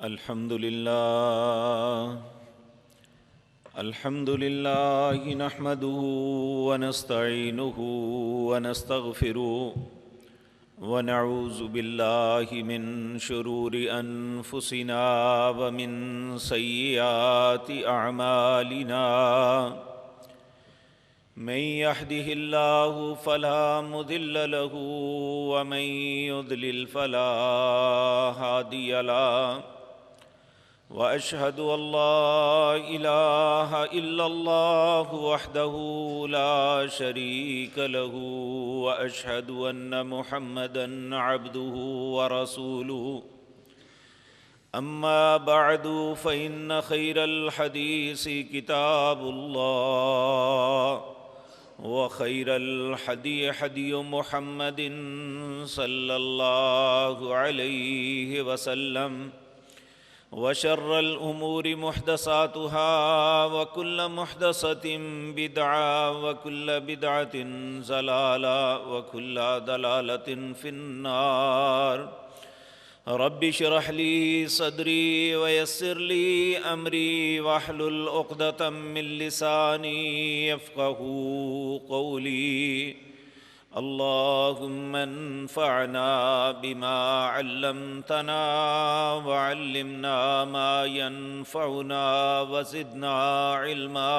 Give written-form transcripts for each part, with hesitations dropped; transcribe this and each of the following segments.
الحمد لله نحمده ونستعينه ونستغفره ونعوذ بالله من شرور أنفسنا ومن سيئات أعمالنا من يهده الله فلا مضل له ومن يضلل فلا هادي له وأشهد أن لا إله إلا الله وحده لا شريك له وأشهد أن محمدًا عبده ورسوله أما بعد فإن خير الحديث كتاب الله وخير الهدي هدي محمد صلى الله عليه وسلم وشر الأمور محدثاتها وكل محدثة بدعة وكل بدعة ضلالة وكل ضلالة في النار رب اشرح لي صدري ويسر لي أمري واحلل عقدة من لساني يفقهوا قولي اللهم انفعنا بما علمتنا وعلمنا ما ينفعنا وزدنا علما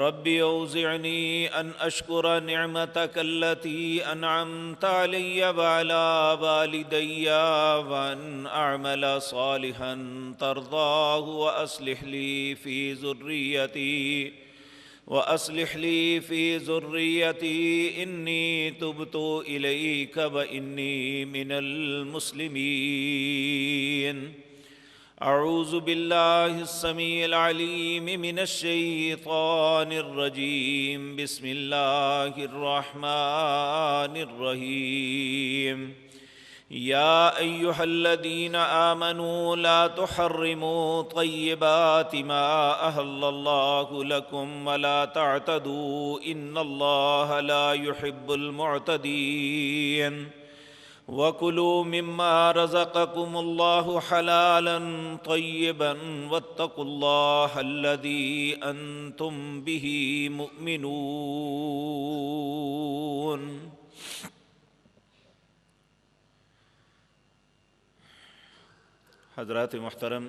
رب أوزعني أن أشكر نعمتك التي أنعمت علي وعلى والدي وأن أعمل صالحا ترضاه وأصلح لي في ذريتي إني تبت إليك وإني من المسلمين أعوذ بالله السميع العليم من الشيطان الرجيم بسم الله الرحمن الرحيم يا أيها الذين آمنوا لا تحرموا طيبات ما أحل الله لكم ولا تعتدوا إن الله لا يحب المعتدين وكلوا مما رزقكم الله حلالا طيبا واتقوا الله الذي أنتم به مؤمنون حضرات محترم،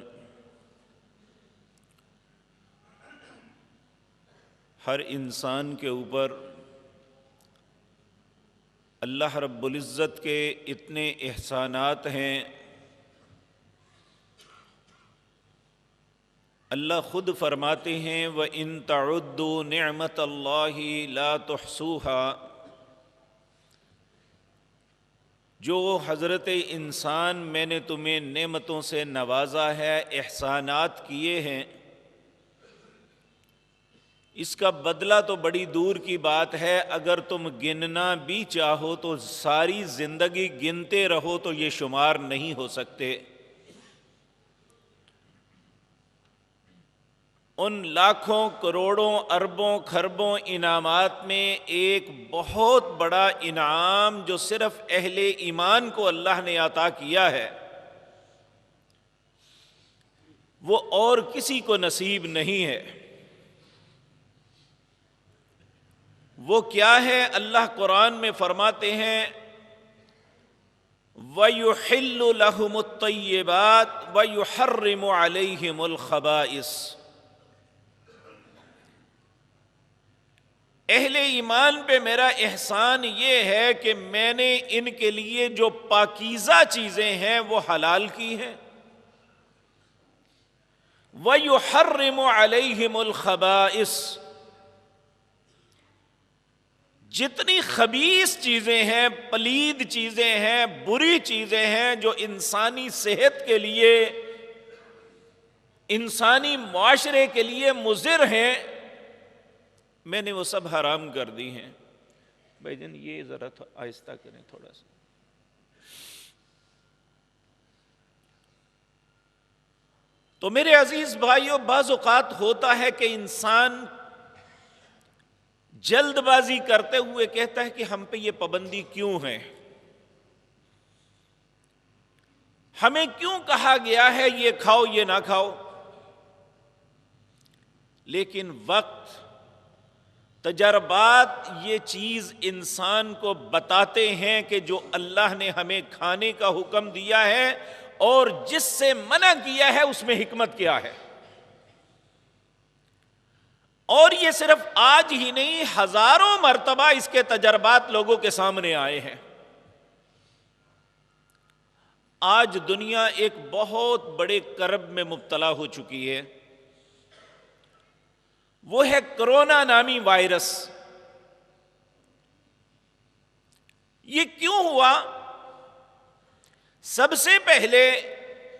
ہر انسان کے اوپر اللہ رب العزت کے اتنے احسانات ہیں۔ اللہ خود فرماتے ہیں وَإِن تَعُدُّوا نِعْمَةَ اللَّهِ لَا تُحْصُوهَا۔ جو حضرت انسان میں نے تمہیں نعمتوں سے نوازا ہے، احسانات کیے ہیں، اس کا بدلہ تو بڑی دور کی بات ہے۔ اگر تم گننا بھی چاہو تو ساری زندگی گنتے رہو تو یہ شمار نہیں ہو سکتے۔ ان لاکھوں کروڑوں اربوں خربوں انعامات میں ایک بہت بڑا انعام جو صرف اہل ایمان کو اللہ نے عطا کیا ہے، وہ اور کسی کو نصیب نہیں ہے۔ وہ کیا ہے؟ اللہ قرآن میں فرماتے ہیں وَيُحِلُّ لَهُمُ الطَّيِّبَاتِ وَيُحَرِّمُ عَلَيْهِمُ الْخَبَائِثَ۔ اہل ایمان پہ میرا احسان یہ ہے کہ میں نے ان کے لیے جو پاکیزہ چیزیں ہیں وہ حلال کی ہیں، وَيُحَرِّمُ عَلَيْهِمُ الْخَبَائِثَ۔ جتنی خبیث چیزیں ہیں، پلید چیزیں ہیں، بری چیزیں ہیں جو انسانی صحت کے لیے، انسانی معاشرے کے لیے مضر ہیں، میں نے وہ سب حرام کر دی ہیں۔ بھائی جان یہ ذرا آہستہ کریں تھوڑا سا۔ تو میرے عزیز بھائیوں، بعض اوقات ہوتا ہے کہ انسان جلد بازی کرتے ہوئے کہتا ہے کہ ہم پہ یہ پابندی کیوں ہے؟ ہمیں کیوں کہا گیا ہے یہ کھاؤ یہ نہ کھاؤ؟ لیکن وقت، تجربات یہ چیز انسان کو بتاتے ہیں کہ جو اللہ نے ہمیں کھانے کا حکم دیا ہے اور جس سے منع کیا ہے اس میں حکمت کیا ہے۔ اور یہ صرف آج ہی نہیں، ہزاروں مرتبہ اس کے تجربات لوگوں کے سامنے آئے ہیں۔ آج دنیا ایک بہت بڑے کرب میں مبتلا ہو چکی ہے، وہ ہے کرونا نامی وائرس۔ یہ کیوں ہوا؟ سب سے پہلے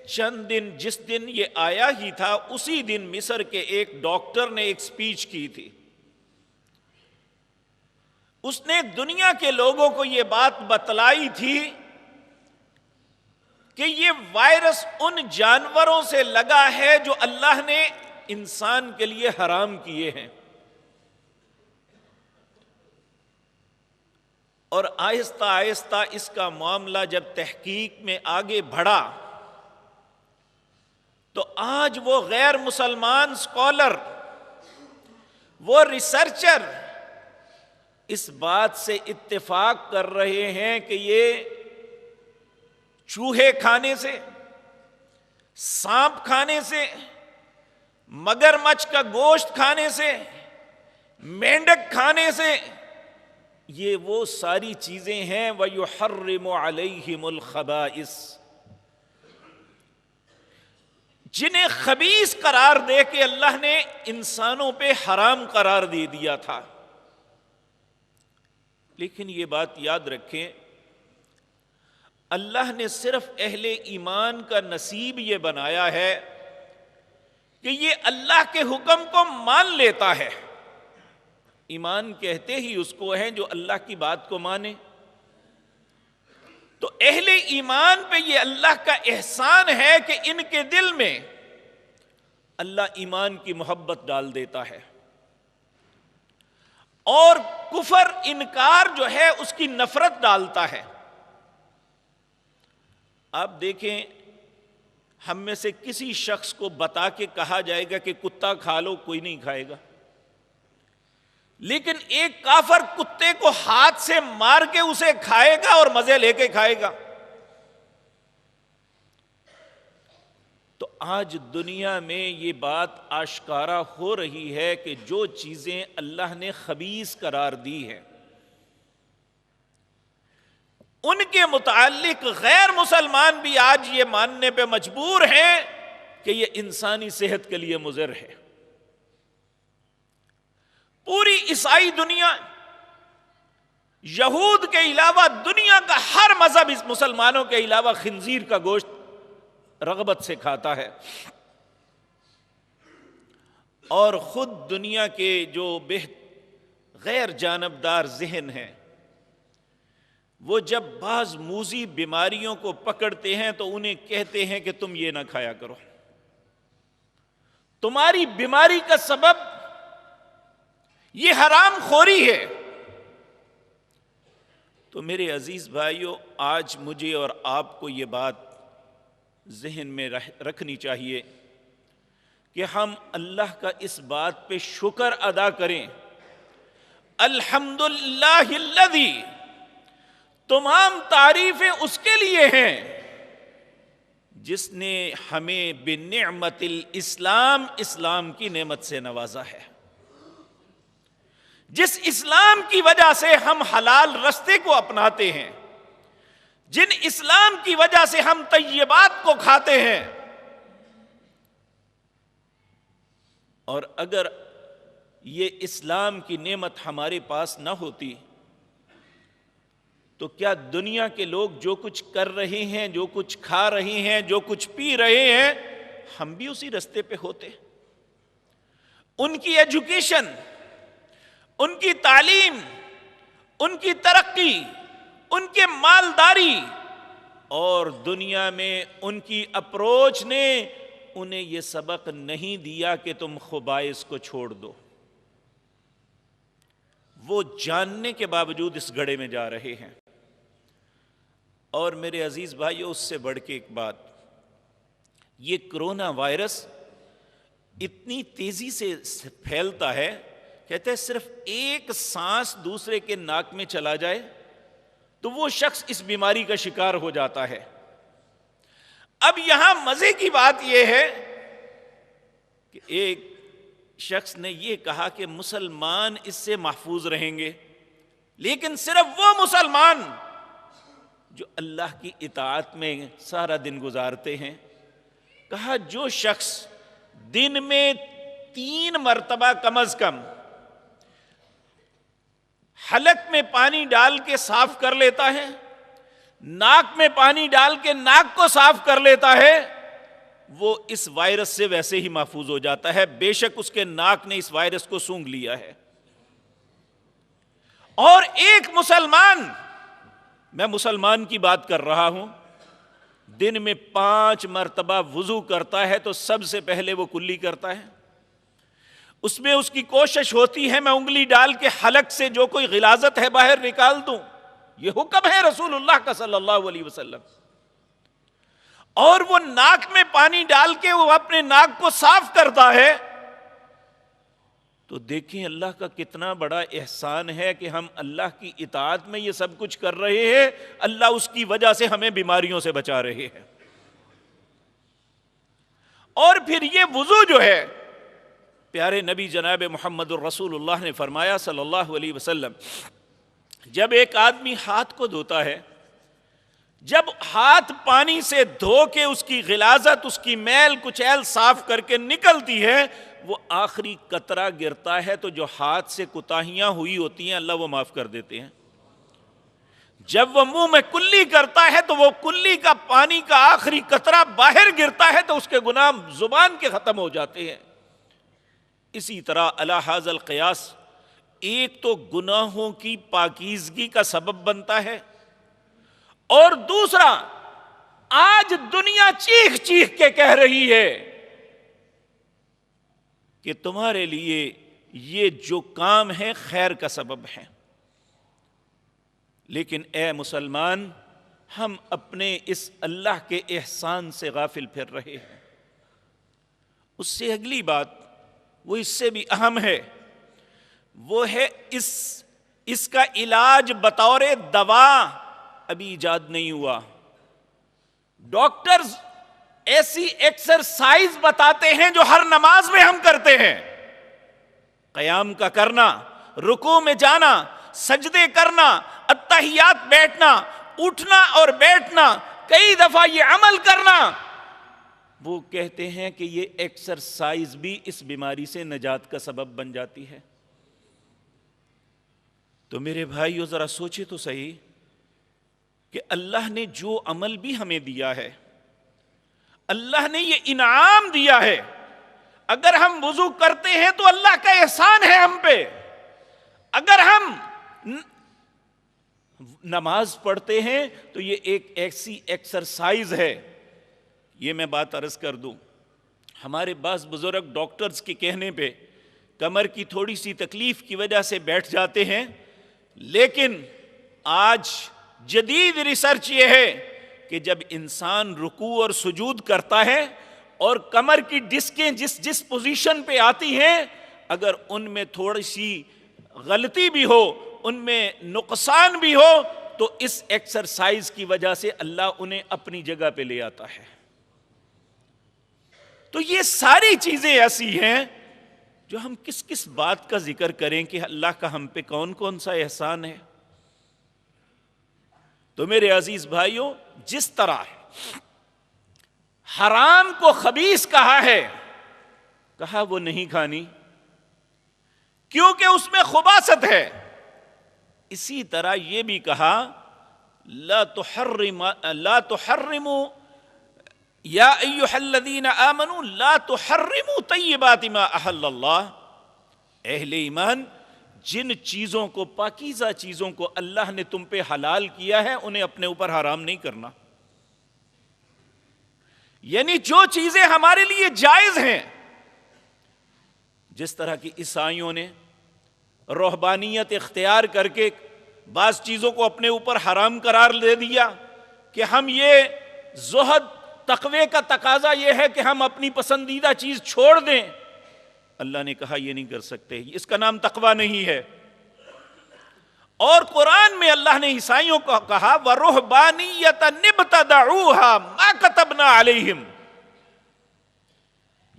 چند دن، جس دن یہ آیا ہی تھا اسی دن مصر کے ایک ڈاکٹر نے ایک سپیچ کی تھی۔ اس نے دنیا کے لوگوں کو یہ بات بتلائی تھی کہ یہ وائرس ان جانوروں سے لگا ہے جو اللہ نے انسان کے لیے حرام کیے ہیں۔ اور آہستہ آہستہ اس کا معاملہ جب تحقیق میں آگے بڑھا تو آج وہ غیر مسلمان اسکالر، وہ ریسرچر اس بات سے اتفاق کر رہے ہیں کہ یہ چوہے کھانے سے، سانپ کھانے سے، مگرمچھ کا گوشت کھانے سے، مینڈک کھانے سے، یہ وہ ساری چیزیں ہیں وَيُحَرِّمُ عَلَيْهِمُ الْخَبَائِثَ، جنہیں خبیث قرار دے کے اللہ نے انسانوں پہ حرام قرار دے دیا تھا۔ لیکن یہ بات یاد رکھیں، اللہ نے صرف اہل ایمان کا نصیب یہ بنایا ہے کہ یہ اللہ کے حکم کو مان لیتا ہے۔ ایمان کہتے ہی اس کو ہیں جو اللہ کی بات کو مانے۔ تو اہل ایمان پہ یہ اللہ کا احسان ہے کہ ان کے دل میں اللہ ایمان کی محبت ڈال دیتا ہے، اور کفر، انکار جو ہے اس کی نفرت ڈالتا ہے۔ آپ دیکھیں، ہم میں سے کسی شخص کو بتا کے کہا جائے گا کہ کتا کھا لو، کوئی نہیں کھائے گا، لیکن ایک کافر کتے کو ہاتھ سے مار کے اسے کھائے گا اور مزے لے کے کھائے گا۔ تو آج دنیا میں یہ بات آشکارا ہو رہی ہے کہ جو چیزیں اللہ نے خبیث قرار دی ہیں ان کے متعلق غیر مسلمان بھی آج یہ ماننے پہ مجبور ہیں کہ یہ انسانی صحت کے لیے مضر ہے۔ پوری عیسائی دنیا، یہود کے علاوہ دنیا کا ہر مذہب اس مسلمانوں کے علاوہ خنزیر کا گوشت رغبت سے کھاتا ہے، اور خود دنیا کے جو غیر جانبدار ذہن ہیں وہ جب بعض موذی بیماریوں کو پکڑتے ہیں تو انہیں کہتے ہیں کہ تم یہ نہ کھایا کرو، تمہاری بیماری کا سبب یہ حرام خوری ہے۔ تو میرے عزیز بھائیوں، آج مجھے اور آپ کو یہ بات ذہن میں رکھنی چاہیے کہ ہم اللہ کا اس بات پہ شکر ادا کریں، الحمدللہ الذی، تمام تعریفیں اس کے لیے ہیں جس نے ہمیں بنعمت الاسلام، اسلام کی نعمت سے نوازا ہے، جس اسلام کی وجہ سے ہم حلال رستے کو اپناتے ہیں، جن اسلام کی وجہ سے ہم طیبات کو کھاتے ہیں۔ اور اگر یہ اسلام کی نعمت ہمارے پاس نہ ہوتی تو کیا دنیا کے لوگ جو کچھ کر رہے ہیں، جو کچھ کھا رہے ہیں، جو کچھ پی رہے ہیں، ہم بھی اسی رستے پہ ہوتے؟ ان کی ایجوکیشن، ان کی تعلیم، ان کی ترقی، ان کے مالداری اور دنیا میں ان کی اپروچ نے انہیں یہ سبق نہیں دیا کہ تم خبائث کو چھوڑ دو۔ وہ جاننے کے باوجود اس گڑھے میں جا رہے ہیں۔ اور میرے عزیز بھائیو، اس سے بڑھ کے ایک بات، یہ کرونا وائرس اتنی تیزی سے پھیلتا ہے، کہتے ہیں صرف ایک سانس دوسرے کے ناک میں چلا جائے تو وہ شخص اس بیماری کا شکار ہو جاتا ہے۔ اب یہاں مزے کی بات یہ ہے کہ ایک شخص نے یہ کہا کہ مسلمان اس سے محفوظ رہیں گے، لیکن صرف وہ مسلمان جو اللہ کی اطاعت میں سارا دن گزارتے ہیں۔ کہا جو شخص دن میں 3 مرتبہ کم از کم حلق میں پانی ڈال کے صاف کر لیتا ہے، ناک میں پانی ڈال کے ناک کو صاف کر لیتا ہے، وہ اس وائرس سے ویسے ہی محفوظ ہو جاتا ہے، بے شک اس کے ناک نے اس وائرس کو سونگھ لیا ہے۔ اور ایک مسلمان، میں مسلمان کی بات کر رہا ہوں، دن میں 5 مرتبہ وضو کرتا ہے تو سب سے پہلے وہ کلی کرتا ہے، اس میں اس کی کوشش ہوتی ہے میں انگلی ڈال کے حلق سے جو کوئی غلاظت ہے باہر نکال دوں، یہ حکم ہے رسول اللہ کا صلی اللہ علیہ وسلم۔ اور وہ ناک میں پانی ڈال کے وہ اپنے ناک کو صاف کرتا ہے، تو دیکھیں اللہ کا کتنا بڑا احسان ہے کہ ہم اللہ کی اطاعت میں یہ سب کچھ کر رہے ہیں، اللہ اس کی وجہ سے ہمیں بیماریوں سے بچا رہے ہیں۔ اور پھر یہ وضو جو ہے، پیارے نبی جناب محمد الرسول اللہ نے فرمایا صلی اللہ علیہ وسلم، جب ایک آدمی ہاتھ کو دھوتا ہے، جب ہاتھ پانی سے دھو کے اس کی غلاظت، اس کی میل کچیل صاف کر کے نکلتی ہے، وہ آخری قطرہ گرتا ہے تو جو ہاتھ سے کوتاہیاں ہوئی ہوتی ہیں اللہ وہ معاف کر دیتے ہیں۔ جب وہ منہ میں کلی کرتا ہے تو وہ کلی کا پانی کا آخری قطرہ باہر گرتا ہے تو اس کے گناہ زبان کے ختم ہو جاتے ہیں۔ اسی طرح علی ھذا القیاس ایک تو گناہوں کی پاکیزگی کا سبب بنتا ہے، اور دوسرا آج دنیا چیخ چیخ کے کہہ رہی ہے کہ تمہارے لیے یہ جو کام ہے خیر کا سبب ہے، لیکن اے مسلمان ہم اپنے اس اللہ کے احسان سے غافل پھر رہے ہیں۔ اس سے اگلی بات وہ اس سے بھی اہم ہے، وہ ہے اس کا علاج بطور دوا ابھی ایجاد نہیں ہوا۔ ڈاکٹرز ایسی ایکسرسائز بتاتے ہیں جو ہر نماز میں ہم کرتے ہیں، قیام کا کرنا، رکوع میں جانا، سجدے کرنا، التحیات بیٹھنا، اٹھنا اور بیٹھنا، کئی دفعہ یہ عمل کرنا، وہ کہتے ہیں کہ یہ ایکسرسائز بھی اس بیماری سے نجات کا سبب بن جاتی ہے۔ تو میرے بھائیو ذرا سوچے تو صحیح کہ اللہ نے جو عمل بھی ہمیں دیا ہے، اللہ نے یہ انعام دیا ہے، اگر ہم وضو کرتے ہیں تو اللہ کا احسان ہے ہم پہ، اگر ہم نماز پڑھتے ہیں تو یہ ایک ایسی ایکسرسائز ہے۔ یہ میں بات عرض کر دوں، ہمارے بعض بزرگ ڈاکٹرز کے کہنے پہ کمر کی تھوڑی سی تکلیف کی وجہ سے بیٹھ جاتے ہیں، لیکن آج جدید ریسرچ یہ ہے کہ جب انسان رکوع اور سجود کرتا ہے اور کمر کی ڈسکیں جس پوزیشن پہ آتی ہیں، اگر ان میں تھوڑی سی غلطی بھی ہو، ان میں نقصان بھی ہو، تو اس ایکسرسائز کی وجہ سے اللہ انہیں اپنی جگہ پہ لے آتا ہے۔ تو یہ ساری چیزیں ایسی ہیں جو ہم کس بات کا ذکر کریں کہ اللہ کا ہم پہ کون کون سا احسان ہے۔ تو میرے عزیز بھائیوں، جس طرح حرام کو خبیث کہا ہے، کہا وہ نہیں کھانی کیونکہ اس میں خباثت ہے، اسی طرح یہ بھی کہا لا تحرموا یا ایھا الذین آمنوا لا تحرموا طیبات ما احل اللہ، اہل ایمان جن چیزوں کو، پاکیزہ چیزوں کو اللہ نے تم پہ حلال کیا ہے انہیں اپنے اوپر حرام نہیں کرنا۔ یعنی جو چیزیں ہمارے لیے جائز ہیں، جس طرح کی عیسائیوں نے رہبانیت اختیار کر کے بعض چیزوں کو اپنے اوپر حرام قرار دے دیا کہ ہم یہ زہد تقوی کا تقاضا یہ ہے کہ ہم اپنی پسندیدہ چیز چھوڑ دیں. اللہ نے کہا یہ نہیں کر سکتے, اس کا نام تقوی نہیں ہے. اور قرآن میں اللہ نے عیسائیوں کو کہا وَرُهْبَانِيَّةً ابْتَدَعُوهَا مَا كَتَبْنَا عَلَيْهِمْ.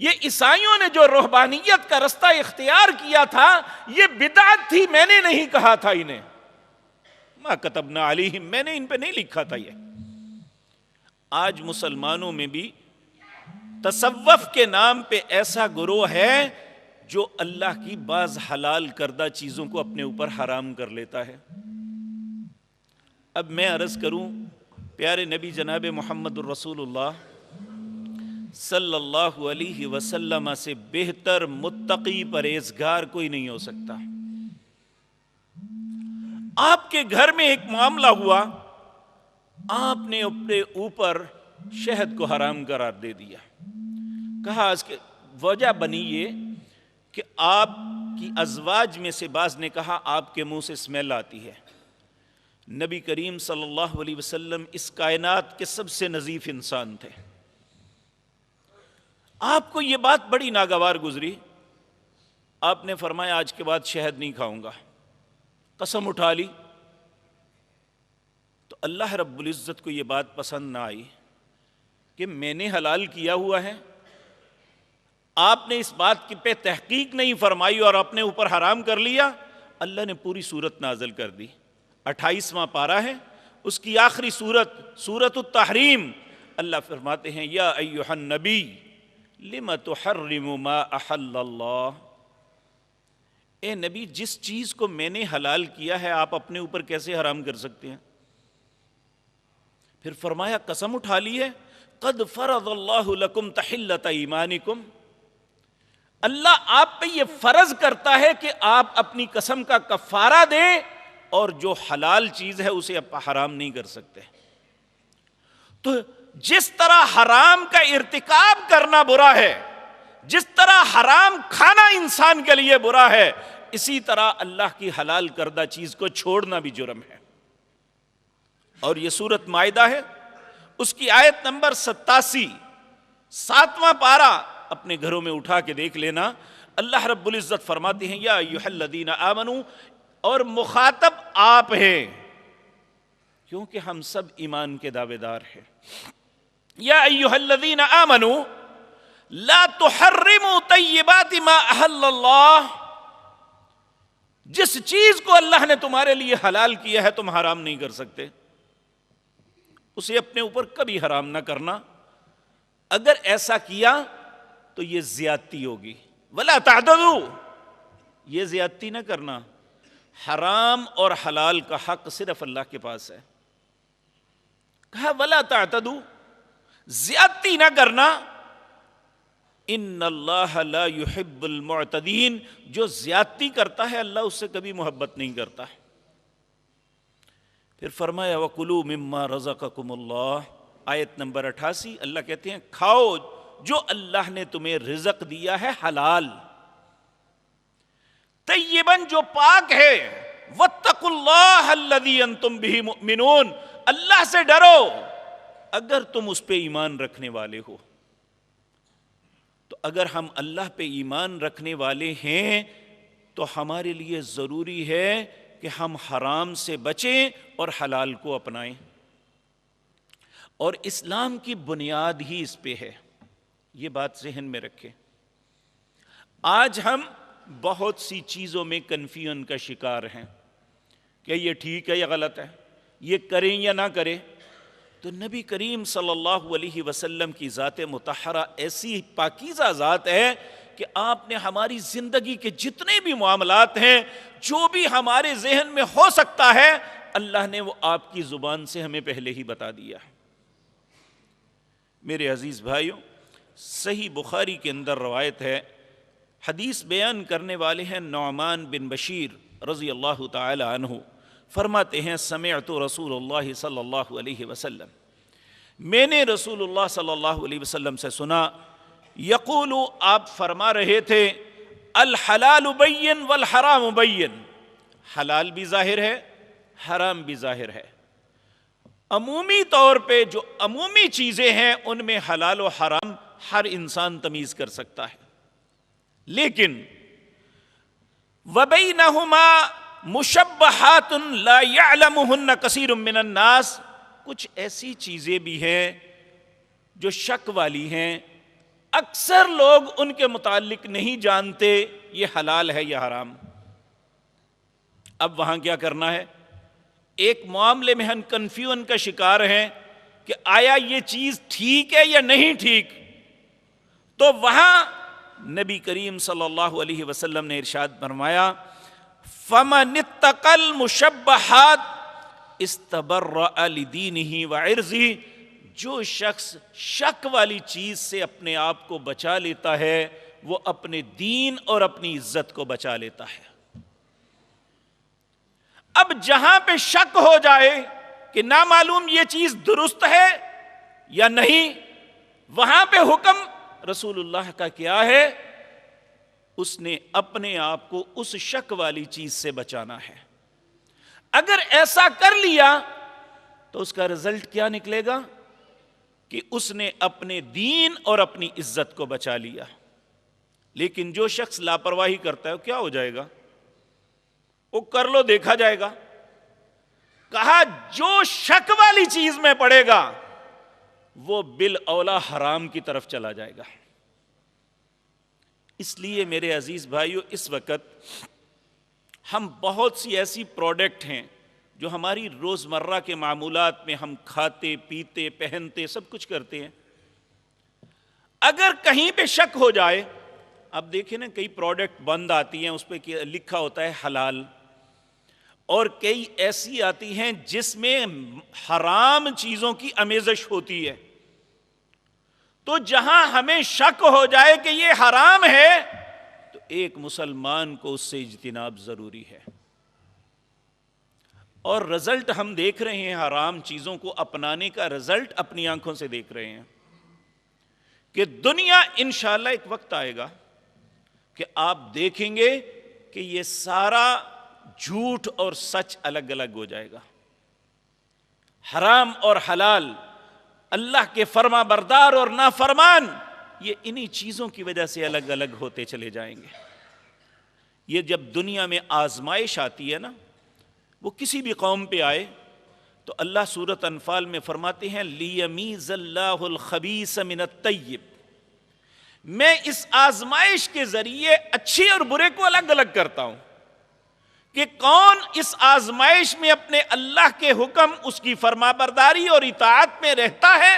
یہ عیسائیوں نے جو رہبانیت کا رستہ اختیار کیا تھا یہ بدعت تھی, میں نے نہیں کہا تھا انہیں. مَا كَتَبْنَا عَلَيْهِمْ, میں نے ان پہ نہیں لکھا تھا. یہ آج مسلمانوں میں بھی تصوف کے نام پہ ایسا گروہ ہے جو اللہ کی بعض حلال کردہ چیزوں کو اپنے اوپر حرام کر لیتا ہے. اب میں عرض کروں, پیارے نبی جناب محمد الرسول اللہ صلی اللہ علیہ وسلم سے بہتر متقی پرہیزگار کوئی نہیں ہو سکتا. آپ کے گھر میں ایک معاملہ ہوا, آپ نے اپنے اوپر شہد کو حرام قرار دے دیا. کہا اس کی وجہ بنی یہ کہ آپ کی ازواج میں سے بعض نے کہا آپ کے منہ سے اسمیل آتی ہے. نبی کریم صلی اللہ علیہ وسلم اس کائنات کے سب سے نظیف انسان تھے. آپ کو یہ بات بڑی ناگوار گزری, آپ نے فرمایا آج کے بعد شہد نہیں کھاؤں گا. قسم اٹھا لی. تو اللہ رب العزت کو یہ بات پسند نہ آئی کہ میں نے حلال کیا ہوا ہے, آپ نے اس بات کی پہ تحقیق نہیں فرمائی اور اپنے اوپر حرام کر لیا. اللہ نے پوری سورت نازل کر دی. 28واں پارہ ہے, اس کی آخری سورت سورۃ التحریم. اللہ فرماتے ہیں یا ایھا النبی لم تحرم ما احل اللہ. اے نبی, جس چیز کو میں نے حلال کیا ہے آپ اپنے اوپر کیسے حرام کر سکتے ہیں؟ پھر فرمایا قسم اٹھا لی ہے, قد فرض اللہ لکم تحلۃ ایمانکم. اللہ آپ پہ یہ فرض کرتا ہے کہ آپ اپنی قسم کا کفارہ دیں اور جو حلال چیز ہے اسے آپ حرام نہیں کر سکتے. تو جس طرح حرام کا ارتکاب کرنا برا ہے, جس طرح حرام کھانا انسان کے لیے برا ہے, اسی طرح اللہ کی حلال کردہ چیز کو چھوڑنا بھی جرم ہے. اور یہ سورۃ مائدہ ہے, اس کی آیت نمبر 87, 7واں پارہ اپنے گھروں میں اٹھا کے دیکھ لینا. اللہ رب العزت فرماتے ہیں یا ایھا الذین آمنوا, اور مخاطب آپ ہیں کیونکہ ہم سب ایمان کے دعوے دار ہیں. یا ایھا الذین آمنوا لا تحرموا طیبات ما احل اللہ. جس چیز کو اللہ نے تمہارے لیے حلال کیا ہے تم حرام نہیں کر سکتے, اسے اپنے اوپر کبھی حرام نہ کرنا. اگر ایسا کیا تو یہ زیادتی ہوگی. ولا تعتدوا, یہ زیادتی نہ کرنا. حرام اور حلال کا حق صرف اللہ کے پاس ہے. کہا ولا تعتدوا, زیادتی نہ کرنا. ان اللہ لا يحب المعتدین, جو زیادتی کرتا ہے اللہ اس سے کبھی محبت نہیں کرتا. پھر فرمایا وَكُلُوا مِمَّا رَزَقَكُمُ اللَّهُ, آیت نمبر 88. اللہ کہتے ہیں کھاؤ جو اللہ نے تمہیں رزق دیا ہے حلال, طیباً جو پاک ہے. وَاتَّقُوا اللَّهَ الَّذِي أَنْتُمْ بِهِ مُؤْمِنُونَ, اللہ سے ڈرو اگر تم اس پہ ایمان رکھنے والے ہو. تو اگر ہم اللہ پہ ایمان رکھنے والے ہیں تو ہمارے لیے ضروری ہے کہ ہم حرام سے بچیں اور حلال کو اپنائیں. اور اسلام کی بنیاد ہی اس پہ ہے, یہ بات ذہن میں رکھیں. آج ہم بہت سی چیزوں میں کنفیوژن کا شکار ہیں کہ یہ ٹھیک ہے یا غلط ہے, یہ کریں یا نہ کریں. تو نبی کریم صلی اللہ علیہ وسلم کی ذات مطہرہ ایسی پاکیزہ ذات ہے کہ آپ نے ہماری زندگی کے جتنے بھی معاملات ہیں, جو بھی ہمارے ذہن میں ہو سکتا ہے, اللہ نے وہ آپ کی زبان سے ہمیں پہلے ہی بتا دیا. میرے عزیز بھائیوں, صحیح بخاری کے اندر روایت ہے, حدیث بیان کرنے والے ہیں نعمان بن بشیر رضی اللہ تعالی عنہ. فرماتے ہیں سمعت رسول اللہ صلی اللہ علیہ وسلم, میں نے رسول اللہ صلی اللہ علیہ وسلم سے سنا, یقول, آپ فرما رہے تھے الحلال بین والحرام بین, حلال بھی ظاہر ہے حرام بھی ظاہر ہے. عمومی طور پہ جو عمومی چیزیں ہیں ان میں حلال و حرام ہر انسان تمیز کر سکتا ہے، لیکن وَبَيْنَهُمَا مُشَبَّهَاتٌ لَا يَعْلَمُهُنَّ كَثِيرٌ مِّنَ النَّاسِ، کچھ ایسی چیزیں بھی ہیں جو شک والی ہیں، اکثر لوگ ان کے متعلق نہیں جانتے یہ حلال ہے یا حرام۔ اب وہاں کیا کرنا ہے؟ ایک معاملے میں ہم کنفیوژن کا شکار ہیں کہ آیا یہ چیز ٹھیک ہے یا نہیں ٹھیک، تو وہاں نبی کریم صلی اللہ علیہ وسلم نے ارشاد فرمایا فَمَنِ اتَّقَى الْمُشَبَّهَاتِ اسْتَبَرَّأَ لِدِينِهِ وَعِرْضِهِ، جو شخص شک والی چیز سے اپنے آپ کو بچا لیتا ہے وہ اپنے دین اور اپنی عزت کو بچا لیتا ہے۔ اب جہاں پہ شک ہو جائے کہ نامعلوم یہ چیز درست ہے یا نہیں، وہاں پہ حکم رسول اللہ کا کیا ہے؟ اس نے اپنے آپ کو اس شک والی چیز سے بچانا ہے۔ اگر ایسا کر لیا تو اس کا رزلٹ کیا نکلے گا کہ اس نے اپنے دین اور اپنی عزت کو بچا لیا۔ لیکن جو شخص لاپرواہی کرتا ہے وہ کیا ہو جائے گا؟ وہ کر لو دیکھا جائے گا۔ کہا جو شک والی چیز میں پڑے گا وہ بالاولا حرام کی طرف چلا جائے گا۔ اس لیے میرے عزیز بھائیو، اس وقت ہم بہت سی ایسی پروڈکٹ ہیں جو ہماری روزمرہ کے معمولات میں ہم کھاتے پیتے پہنتے سب کچھ کرتے ہیں، اگر کہیں پہ شک ہو جائے، اب دیکھیں نا کئی پروڈکٹ بند آتی ہیں اس پہ لکھا ہوتا ہے حلال، اور کئی ایسی آتی ہیں جس میں حرام چیزوں کی آمیزش ہوتی ہے۔ تو جہاں ہمیں شک ہو جائے کہ یہ حرام ہے تو ایک مسلمان کو اس سے اجتناب ضروری ہے۔ اور رزلٹ ہم دیکھ رہے ہیں، حرام چیزوں کو اپنانے کا رزلٹ اپنی آنکھوں سے دیکھ رہے ہیں کہ دنیا انشاءاللہ ایک وقت آئے گا کہ آپ دیکھیں گے کہ یہ سارا جھوٹ اور سچ الگ الگ ہو جائے گا۔ حرام اور حلال، اللہ کے فرما بردار اور نافرمان، یہ انہی چیزوں کی وجہ سے الگ الگ ہوتے چلے جائیں گے۔ یہ جب دنیا میں آزمائش آتی ہے نا، وہ کسی بھی قوم پہ آئے تو اللہ سورۃ انفال میں فرماتے ہیں لِيَمِيزَ اللَّهُ الْخَبِيثَ مِنَ الطَّيِّبِ، میں اس آزمائش کے ذریعے اچھے اور برے کو الگ الگ کرتا ہوں کہ کون اس آزمائش میں اپنے اللہ کے حکم، اس کی فرما برداری اور اطاعت میں رہتا ہے،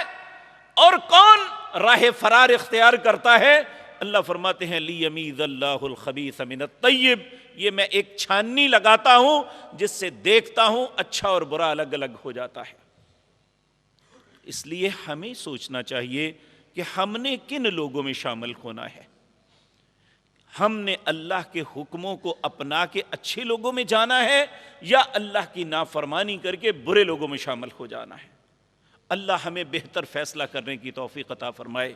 اور کون راہ فرار اختیار کرتا ہے۔ اللہ فرماتے ہیں لِيَمِيزَ اللَّهُ الْخَبِيثَ مِنَ الطَّيِّبِ، یہ میں ایک چھاننی لگاتا ہوں جس سے دیکھتا ہوں اچھا اور برا الگ الگ ہو جاتا ہے۔ اس لیے ہمیں سوچنا چاہیے کہ ہم نے کن لوگوں میں شامل ہونا ہے۔ ہم نے اللہ کے حکموں کو اپنا کے اچھے لوگوں میں جانا ہے یا اللہ کی نافرمانی کر کے برے لوگوں میں شامل ہو جانا ہے۔ اللہ ہمیں بہتر فیصلہ کرنے کی توفیق عطا فرمائے۔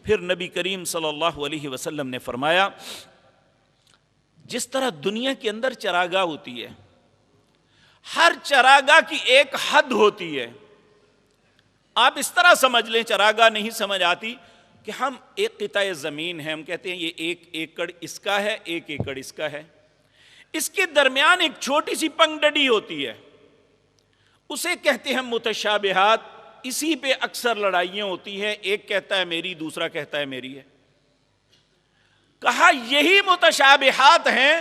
پھر نبی کریم صلی اللہ علیہ وسلم نے فرمایا جس طرح دنیا کے اندر چراگاہ ہوتی ہے، ہر چراگاہ کی ایک حد ہوتی ہے۔ آپ اس طرح سمجھ لیں، چراگاہ نہیں سمجھ آتی کہ ہم ایک قطع زمین ہے، ہم کہتے ہیں یہ 1 ایکڑ اس کا ہے، 1 ایکڑ اس کا ہے، اس کے درمیان ایک چھوٹی سی پگڈنڈی ہوتی ہے، اسے کہتے ہیں متشابہات، اسی پہ اکثر لڑائیاں ہوتی ہیں، ایک کہتا ہے میری، دوسرا کہتا ہے میری ہے۔ کہا یہی متشابہات ہیں،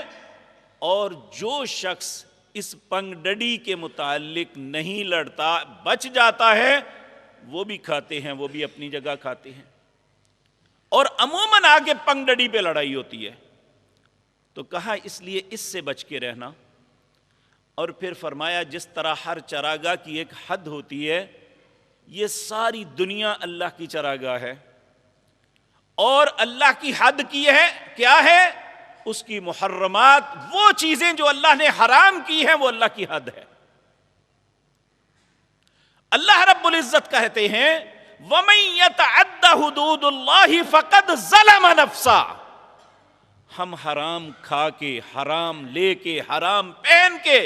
اور جو شخص اس پگڈنڈی کے متعلق نہیں لڑتا، بچ جاتا ہے، وہ بھی کھاتے ہیں، وہ بھی اپنی جگہ کھاتے ہیں، اور عموماً آگے پگڈنڈی پہ لڑائی ہوتی ہے۔ تو کہا اس لیے اس سے بچ کے رہنا، اور پھر فرمایا جس طرح ہر چراگاہ کی ایک حد ہوتی ہے، یہ ساری دنیا اللہ کی چراگاہ ہے، اور اللہ کی حد کی ہے کیا ہے؟ اس کی محرمات، وہ چیزیں جو اللہ نے حرام کی ہیں، وہ اللہ کی حد ہے۔ اللہ رب العزت کہتے ہیں وَمَن يَتَعَدَّ حُدُودُ اللَّهِ فَقَدْ ظَلَمَ نَفْسَهُ، ہم حرام کھا کے، حرام لے کے، حرام پہن کے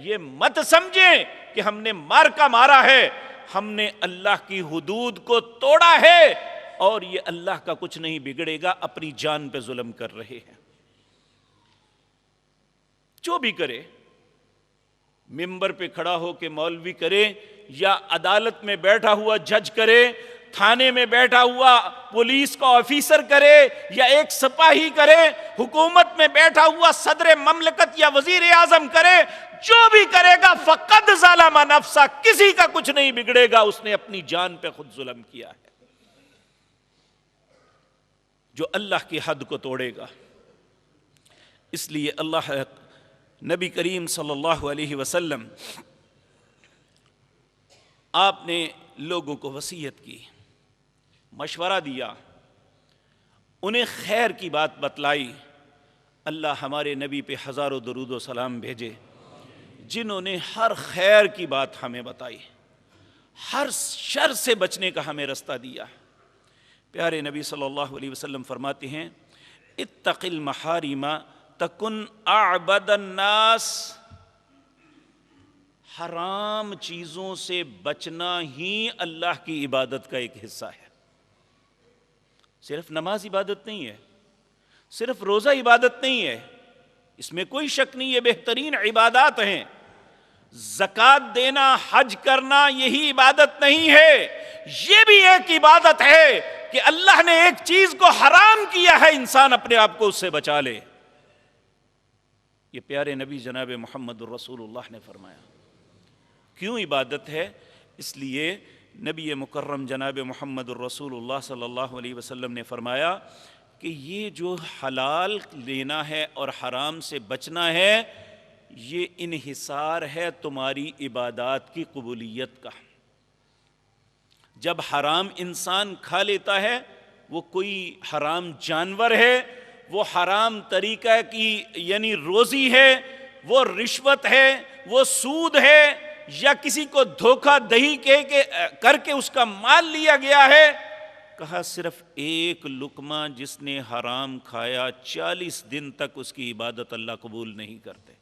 یہ مت سمجھیں کہ ہم نے مارکا مارا ہے، ہم نے اللہ کی حدود کو توڑا ہے اور یہ اللہ کا کچھ نہیں بگڑے گا، اپنی جان پہ ظلم کر رہے ہیں۔ جو بھی کرے، ممبر پہ کھڑا ہو کے مولوی کرے، یا عدالت میں بیٹھا ہوا جج کرے، تھانے میں بیٹھا ہوا پولیس کا آفیسر کرے، یا ایک سپاہی کرے، حکومت میں بیٹھا ہوا صدر مملکت یا وزیر اعظم کرے، جو بھی کرے گا فقد ظلم نفسہ، کسی کا کچھ نہیں بگڑے گا، اس نے اپنی جان پہ خود ظلم کیا ہے۔ جو اللہ کی حد کو توڑے گا، اس لیے اللہ نبی کریم صلی اللہ علیہ وسلم آپ نے لوگوں کو وصیت کی، مشورہ دیا، انہیں خیر کی بات بتلائی۔ اللہ ہمارے نبی پہ ہزاروں درود و سلام بھیجے، جنہوں نے ہر خیر کی بات ہمیں بتائی، ہر شر سے بچنے کا ہمیں رستہ دیا۔ پیارے نبی صلی اللہ علیہ وسلم فرماتے ہیں، اتق المحارم تکن اعبد الناس، حرام چیزوں سے بچنا ہی اللہ کی عبادت کا ایک حصہ ہے۔ صرف نماز عبادت نہیں ہے، صرف روزہ عبادت نہیں ہے، اس میں کوئی شک نہیں، یہ بہترین عبادات ہیں۔ زکوٰۃ دینا، حج کرنا یہی عبادت نہیں ہے، یہ بھی ایک عبادت ہے کہ اللہ نے ایک چیز کو حرام کیا ہے، انسان اپنے آپ کو اس سے بچا لے۔ یہ پیارے نبی جناب محمد الرسول اللہ نے فرمایا۔ کیوں عبادت ہے؟ اس لیے نبی مکرم جناب محمد الرسول اللہ صلی اللہ علیہ وسلم نے فرمایا کہ یہ جو حلال لینا ہے اور حرام سے بچنا ہے، یہ انحصار ہے تمہاری عبادات کی قبولیت کا۔ جب حرام انسان کھا لیتا ہے، وہ کوئی حرام جانور ہے، وہ حرام طریقہ کی یعنی روزی ہے، وہ رشوت ہے، وہ سود ہے، یا کسی کو دھوکہ دہی کر کے اس کا مال لیا گیا ہے، کہا صرف ایک لقمہ جس نے حرام کھایا 40 دن تک اس کی عبادت اللہ قبول نہیں کرتے۔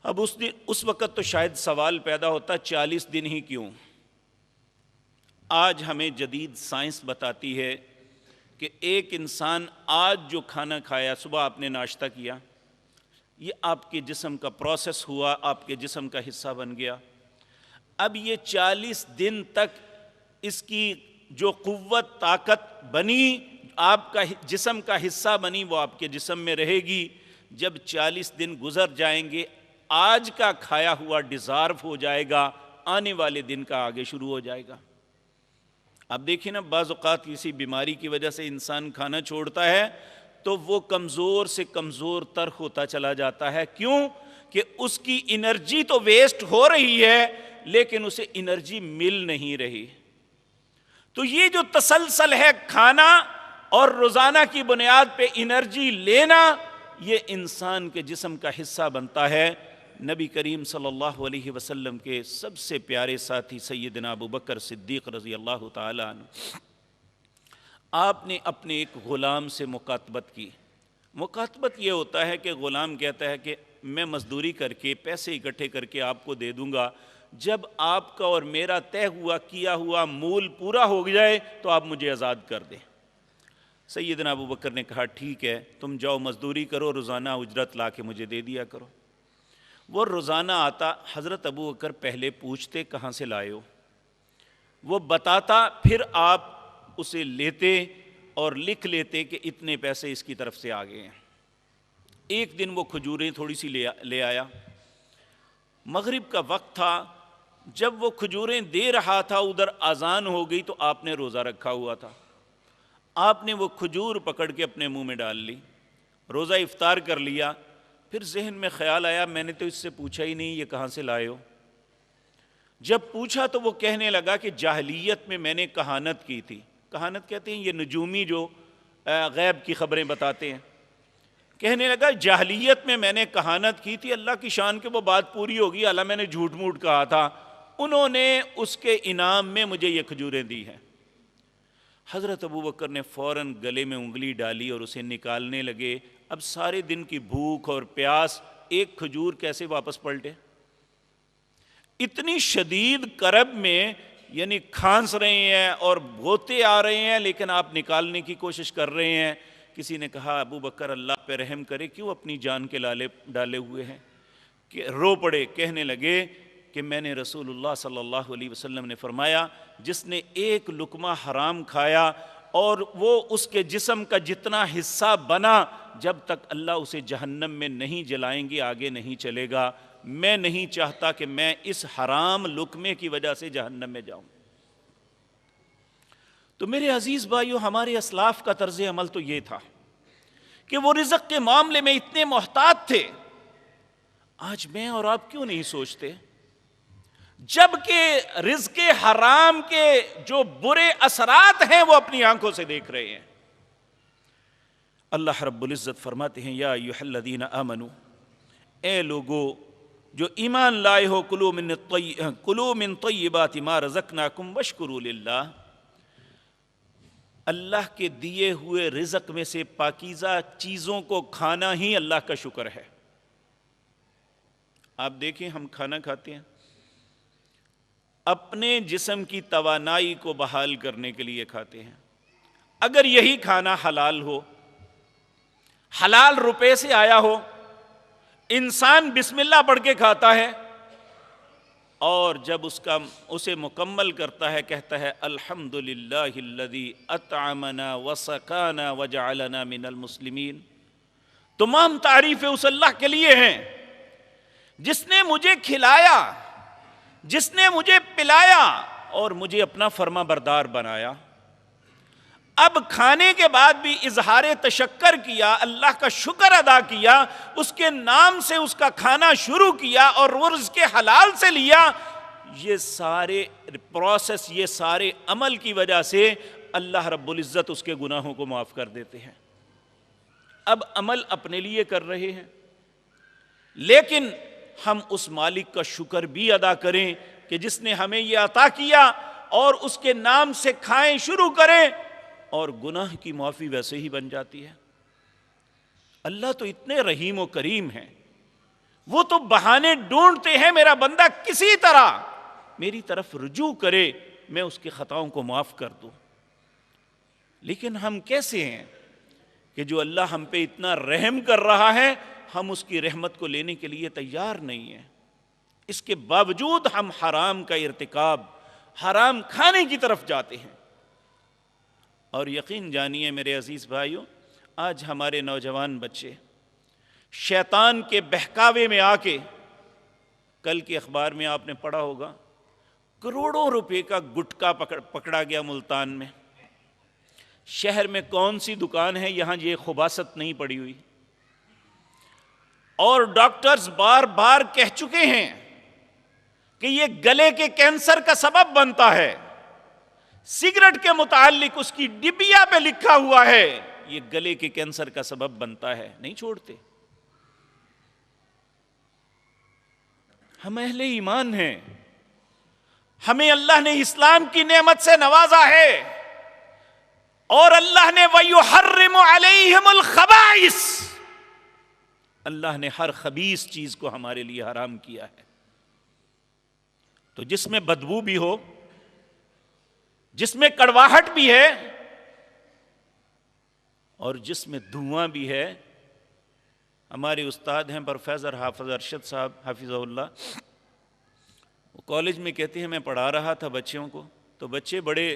اب اس وقت تو شاید سوال پیدا ہوتا 40 دن ہی کیوں؟ آج ہمیں جدید سائنس بتاتی ہے کہ ایک انسان آج جو کھانا کھایا، صبح آپ نے ناشتہ کیا، یہ آپ کے جسم کا پروسیس ہوا، آپ کے جسم کا حصہ بن گیا۔ اب یہ 40 دن تک اس کی جو قوت طاقت بنی، آپ کا جسم کا حصہ بنی، وہ آپ کے جسم میں رہے گی۔ جب 40 دن گزر جائیں گے، آج کا کھایا ہوا ڈیزارو ہو جائے گا، آنے والے دن کا آگے شروع ہو جائے گا۔ اب دیکھیں نا، بعض اوقات کسی بیماری کی وجہ سے انسان کھانا چھوڑتا ہے تو وہ کمزور سے کمزور تر ہوتا چلا جاتا ہے۔ کیوں؟ کہ اس کی انرجی تو ویسٹ ہو رہی ہے، لیکن اسے انرجی مل نہیں رہی۔ تو یہ جو تسلسل ہے کھانا اور روزانہ کی بنیاد پہ انرجی لینا، یہ انسان کے جسم کا حصہ بنتا ہے۔ نبی کریم صلی اللہ علیہ وسلم کے سب سے پیارے ساتھی سیدنا ابو بکر صدیق رضی اللہ تعالی عنہ، آپ نے اپنے ایک غلام سے مکاتبت کی۔ مکاتبت یہ ہوتا ہے کہ غلام کہتا ہے کہ میں مزدوری کر کے پیسے اکٹھے کر کے آپ کو دے دوں گا، جب آپ کا اور میرا طے ہوا کیا ہوا مول پورا ہو جائے تو آپ مجھے آزاد کر دیں۔ سیدنا ابو بکر نے کہا ٹھیک ہے، تم جاؤ مزدوری کرو، روزانہ اجرت لا کے مجھے دے دیا کرو۔ وہ روزانہ آتا، حضرت ابو بکر پہلے پوچھتے کہاں سے لائے ہو، وہ بتاتا، پھر آپ اسے لیتے اور لکھ لیتے کہ اتنے پیسے اس کی طرف سے آ گئے ہیں۔ ایک دن وہ کھجوریں تھوڑی سی لے آیا، مغرب کا وقت تھا، جب وہ کھجوریں دے رہا تھا ادھر اذان ہو گئی تو آپ نے روزہ رکھا ہوا تھا۔ آپ نے وہ کھجور پکڑ کے اپنے منہ میں ڈال لی، روزہ افطار کر لیا۔ پھر ذہن میں خیال آیا میں نے تو اس سے پوچھا ہی نہیں یہ کہاں سے لائے ہو۔ جب پوچھا تو وہ کہنے لگا کہ جاہلیت میں نے کہانت کی تھی۔ کہانت کہتے ہیں یہ نجومی جو غیب کی خبریں بتاتے ہیں۔ کہنے لگا جاہلیت میں نے کہانت کی تھی، اللہ کی شان کہ وہ بات پوری ہوگی، اللہ میں نے جھوٹ موٹ کہا تھا، انہوں نے اس کے انعام میں مجھے یہ کھجوریں دی ہیں۔ حضرت ابو بکر نے فوراً گلے میں انگلی ڈالی اور اسے نکالنے لگے۔ اب سارے دن کی بھوک اور پیاس، ایک کھجور کیسے واپس پلٹے؟ اتنی شدید کرب میں، یعنی کھانس رہے ہیں اور بھوتے آ رہے ہیں، لیکن آپ نکالنے کی کوشش کر رہے ہیں. کسی نے کہا ابو بکر اللہ پہ رحم کرے، کیوں اپنی جان کے لالے ڈالے ہوئے ہیں؟ کہ رو پڑے، کہنے لگے کہ میں نے رسول اللہ صلی اللہ علیہ وسلم نے فرمایا جس نے ایک لقمہ حرام کھایا اور وہ اس کے جسم کا جتنا حصہ بنا، جب تک اللہ اسے جہنم میں نہیں جلائیں گے آگے نہیں چلے گا. میں نہیں چاہتا کہ میں اس حرام لقمے کی وجہ سے جہنم میں جاؤں. تو میرے عزیز بھائیو، ہمارے اسلاف کا طرز عمل تو یہ تھا کہ وہ رزق کے معاملے میں اتنے محتاط تھے. آج میں اور آپ کیوں نہیں سوچتے؟ جبکہ رزق حرام کے جو برے اثرات ہیں وہ اپنی آنکھوں سے دیکھ رہے ہیں. اللہ رب العزت فرماتے ہیں یا ایھا الذین آمنو، اے لوگو جو ایمان لائے ہو، کلوا من طیبات ما رزقناکم واشکروا للہ، اللہ کے دیے ہوئے رزق میں سے پاکیزہ چیزوں کو کھانا ہی اللہ کا شکر ہے. آپ دیکھیں ہم کھانا کھاتے ہیں اپنے جسم کی توانائی کو بحال کرنے کے لیے کھاتے ہیں. اگر یہی کھانا حلال ہو، حلال روپے سے آیا ہو، انسان بسم اللہ پڑھ کے کھاتا ہے اور جب اسے مکمل کرتا ہے کہتا ہے الحمدللہ الذی اطعمنا وسقانا وجعلنا من المسلمین. تمام تعریفیں اس اللہ کے لیے ہیں جس نے مجھے کھلایا، جس نے مجھے پلایا اور مجھے اپنا فرما بردار بنایا. اب کھانے کے بعد بھی اظہار تشکر کیا، اللہ کا شکر ادا کیا، اس کے نام سے اس کا کھانا شروع کیا اور وہ رزق حلال سے لیا. یہ سارے پروسیس، یہ سارے عمل کی وجہ سے اللہ رب العزت اس کے گناہوں کو معاف کر دیتے ہیں. اب عمل اپنے لیے کر رہے ہیں، لیکن ہم اس مالک کا شکر بھی ادا کریں کہ جس نے ہمیں یہ عطا کیا، اور اس کے نام سے کھائیں شروع کریں اور گناہ کی معافی ویسے ہی بن جاتی ہے. اللہ تو اتنے رحیم و کریم ہیں، وہ تو بہانے ڈھونڈتے ہیں میرا بندہ کسی طرح میری طرف رجوع کرے، میں اس کی خطاؤں کو معاف کر دوں. لیکن ہم کیسے ہیں کہ جو اللہ ہم پہ اتنا رحم کر رہا ہے ہم اس کی رحمت کو لینے کے لیے تیار نہیں ہیں. اس کے باوجود ہم حرام کا ارتکاب، حرام کھانے کی طرف جاتے ہیں. اور یقین جانیے میرے عزیز بھائیوں، آج ہمارے نوجوان بچے شیطان کے بہکاوے میں آ کے، کل کے اخبار میں آپ نے پڑھا ہوگا کروڑوں روپے کا گٹکا پکڑا گیا ملتان میں. شہر میں کون سی دکان ہے یہاں یہ خباثت نہیں پڑی ہوئی؟ اور ڈاکٹرز بار بار کہہ چکے ہیں کہ یہ گلے کے کینسر کا سبب بنتا ہے. سگریٹ کے متعلق اس کی ڈبیا پہ لکھا ہوا ہے یہ گلے کے کینسر کا سبب بنتا ہے. نہیں چھوڑتے. ہم اہل ایمان ہیں، ہمیں اللہ نے اسلام کی نعمت سے نوازا ہے، اور اللہ نے وَيُحَرِّمُ عَلَيْهِمُ الْخَبَائِثِ، اللہ نے ہر خبیث چیز کو ہمارے لیے حرام کیا ہے. تو جس میں بدبو بھی ہو، جس میں کڑواہٹ بھی ہے، اور جس میں دھواں بھی ہے. ہمارے استاد ہیں پروفیسر حافظ ارشد صاحب حفظہ اللہ، وہ کالج میں کہتے ہیں میں پڑھا رہا تھا بچوں کو، تو بچے بڑے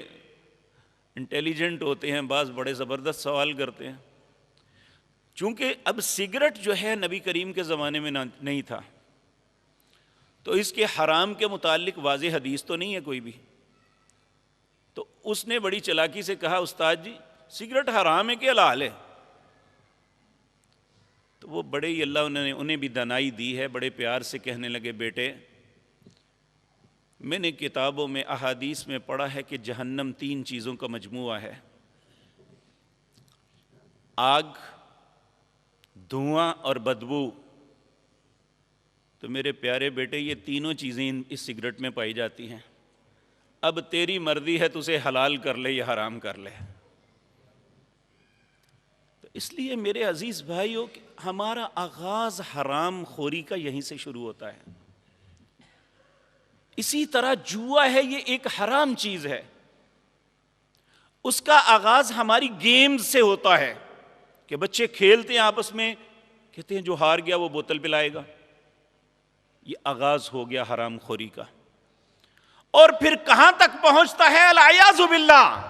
انٹیلیجنٹ ہوتے ہیں، بعض بڑے زبردست سوال کرتے ہیں. چونکہ اب سگریٹ جو ہے نبی کریم کے زمانے میں نہیں تھا، تو اس کے حرام کے متعلق واضح حدیث تو نہیں ہے کوئی بھی. تو اس نے بڑی چلاکی سے کہا استاد جی سگریٹ حرام ہے کہ حلال ہے؟ تو وہ بڑے ہی اللہ انہیں بھی دانائی دی ہے، بڑے پیار سے کہنے لگے بیٹے میں نے کتابوں میں احادیث میں پڑھا ہے کہ جہنم 3 چیزوں کا مجموعہ ہے، آگ، دھواں اور بدبو. تو میرے پیارے بیٹے یہ تینوں چیزیں اس سگریٹ میں پائی جاتی ہیں. اب تیری مرضی ہے تو اسے حلال کر لے یا حرام کر لے. تو اس لیے میرے عزیز بھائیو ہمارا آغاز حرام خوری کا یہیں سے شروع ہوتا ہے. اسی طرح جوا ہے، یہ ایک حرام چیز ہے. اس کا آغاز ہماری گیمز سے ہوتا ہے کہ بچے کھیلتے ہیں آپس میں، کہتے ہیں جو ہار گیا وہ بوتل پلائے گا. یہ آغاز ہو گیا حرام خوری کا. اور پھر کہاں تک پہنچتا ہے؟ العیاذ باللہ.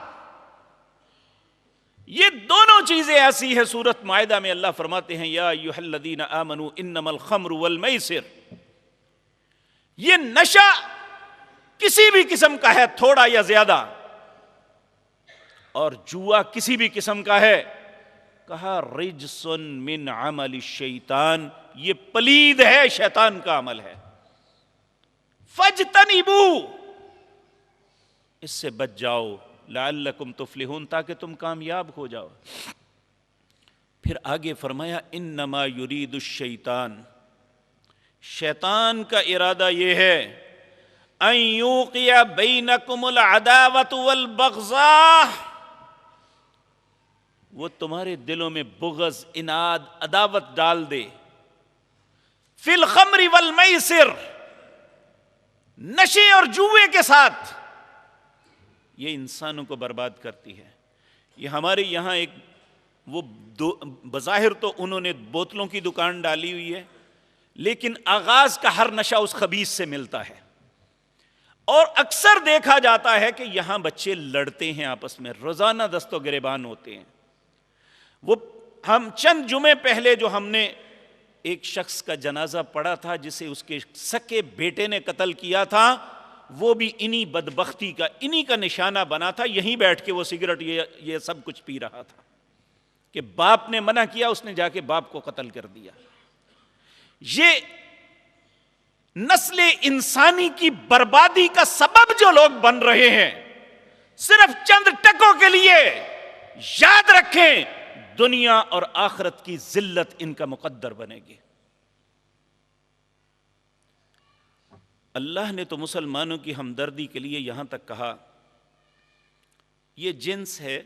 یہ دونوں چیزیں ایسی ہے. سورۃ مائدہ میں اللہ فرماتے ہیں یا ایھا الذین آمنوا انما الخمر والمیسر. یہ نشہ کسی بھی قسم کا ہے، تھوڑا یا زیادہ، اور جوا کسی بھی قسم کا ہے. کہا رجس من عمل الشیطان، یہ پلید ہے، شیطان کا عمل ہے. فاجتنبوا، اس سے بچ جاؤ، لعلکم تفلحون، تاکہ تم کامیاب ہو جاؤ. پھر آگے فرمایا انما یرید الشیطان، شیطان کا ارادہ یہ ہے ان یوقع بینکم العداوۃ والبغضاء، وہ تمہارے دلوں میں بغض، اناد، عداوت ڈال دے. فی الخمر والمیسر، نشے اور جوئے کے ساتھ. یہ انسانوں کو برباد کرتی ہے. یہ ہمارے یہاں ایک وہ بظاہر تو انہوں نے بوتلوں کی دکان ڈالی ہوئی ہے، لیکن آغاز کا ہر نشہ اس خبیث سے ملتا ہے. اور اکثر دیکھا جاتا ہے کہ یہاں بچے لڑتے ہیں آپس میں، روزانہ دست و گریبان ہوتے ہیں. وہ ہم چند جمعے پہلے جو ہم نے ایک شخص کا جنازہ پڑھا تھا جسے اس کے سکے بیٹے نے قتل کیا تھا، وہ بھی انہی بدبختی کا، انہی کا نشانہ بنا تھا. یہیں بیٹھ کے وہ سگریٹ یہ سب کچھ پی رہا تھا کہ باپ نے منع کیا، اس نے جا کے باپ کو قتل کر دیا. یہ نسل انسانی کی بربادی کا سبب جو لوگ بن رہے ہیں، صرف چند ٹکوں کے لیے، یاد رکھیں دنیا اور آخرت کی ذلت ان کا مقدر بنے گی. اللہ نے تو مسلمانوں کی ہمدردی کے لیے یہاں تک کہا یہ جنس ہے،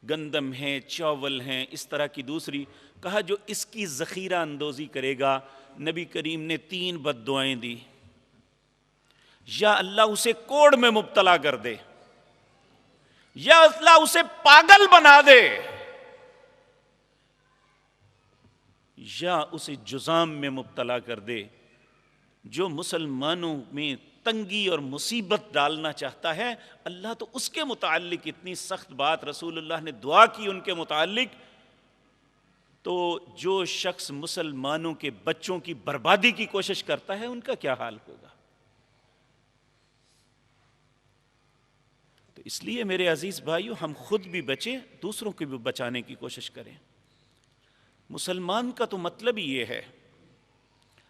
گندم ہے، چاول ہیں، اس طرح کی دوسری، کہا جو اس کی ذخیرہ اندوزی کرے گا. نبی کریم نے 3 بد دعائیں دی. یا اللہ اسے کوڑ میں مبتلا کر دے، یا اللہ اسے پاگل بنا دے، یا اسے جذام میں مبتلا کر دے. جو مسلمانوں میں تنگی اور مصیبت ڈالنا چاہتا ہے، اللہ تو اس کے متعلق اتنی سخت بات رسول اللہ نے دعا کی ان کے متعلق. تو جو شخص مسلمانوں کے بچوں کی بربادی کی کوشش کرتا ہے ان کا کیا حال ہوگا؟ تو اس لیے میرے عزیز بھائیو، ہم خود بھی بچیں، دوسروں کو بھی بچانے کی کوشش کریں. مسلمان کا تو مطلب ہی یہ ہے،